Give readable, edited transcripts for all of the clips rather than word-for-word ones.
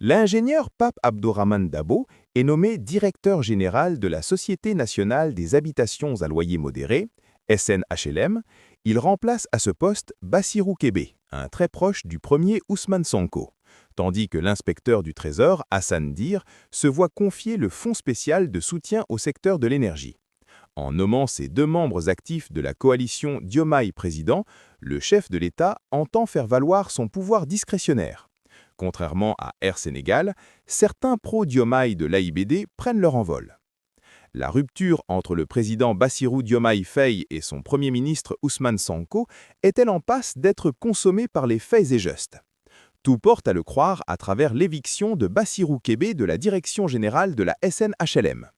L'ingénieur Pape Abdourahmane Dabo est nommé directeur général de la Société nationale des habitations à loyer modéré, SNHLM. Il remplace à ce poste Bassirou Kébé, un très proche du premier Ousmane Sonko, tandis que l'inspecteur du Trésor, Hassan Dir, se voit confier le Fonds spécial de soutien au secteur de l'énergie. En nommant ces deux membres actifs de la coalition Diomaye Président, le chef de l'État entend faire valoir son pouvoir discrétionnaire. Contrairement à Air Sénégal, certains pro-Diomaye de l'AIBD prennent leur envol. La rupture entre le président Bassirou Diomaye Faye et son premier ministre Ousmane Sonko est-elle en passe d'être consommée par les faits et gestes? Tout porte à le croire à travers l'éviction de Bassirou Kébé de la direction générale de la SNHLM.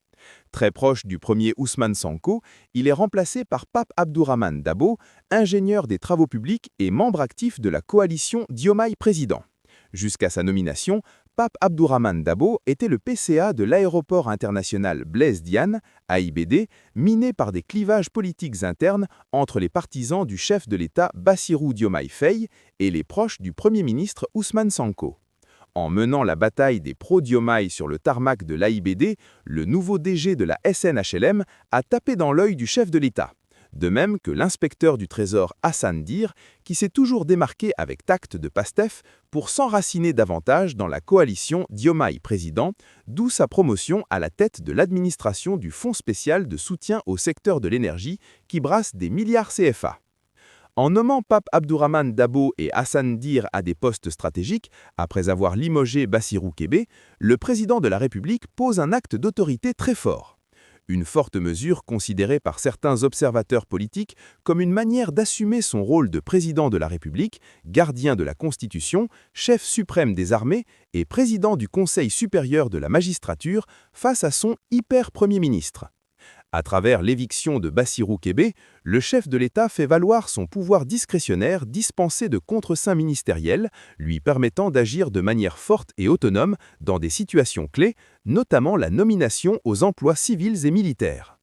Très proche du premier Ousmane Sonko, il est remplacé par Pape Abdourahmane Dabo, ingénieur des travaux publics et membre actif de la coalition Diomaye Président. Jusqu'à sa nomination, Pape Abdourahmane Dabo était le PCA de l'aéroport international Blaise Diagne, AIBD, miné par des clivages politiques internes entre les partisans du chef de l'État Bassirou Diomaye Faye et les proches du Premier ministre Ousmane Sonko. En menant la bataille des pro-Diomaye sur le tarmac de l'AIBD, le nouveau DG de la SNHLM a tapé dans l'œil du chef de l'État. De même que l'inspecteur du Trésor Hassan Dir, qui s'est toujours démarqué avec tact de Pastef pour s'enraciner davantage dans la coalition Diomaye Président, d'où sa promotion à la tête de l'administration du Fonds spécial de soutien au secteur de l'énergie qui brasse des milliards CFA. En nommant Pape Abdourahmane Dabo et Hassan Dir à des postes stratégiques, après avoir limogé Bassirou Kébé, le président de la République pose un acte d'autorité très fort. Une forte mesure considérée par certains observateurs politiques comme une manière d'assumer son rôle de président de la République, gardien de la Constitution, chef suprême des armées et président du Conseil supérieur de la magistrature face à son hyper-premier ministre. À travers l'éviction de Bassirou Kébé, le chef de l'État fait valoir son pouvoir discrétionnaire dispensé de contre-seing ministériel, lui permettant d'agir de manière forte et autonome dans des situations clés, notamment la nomination aux emplois civils et militaires.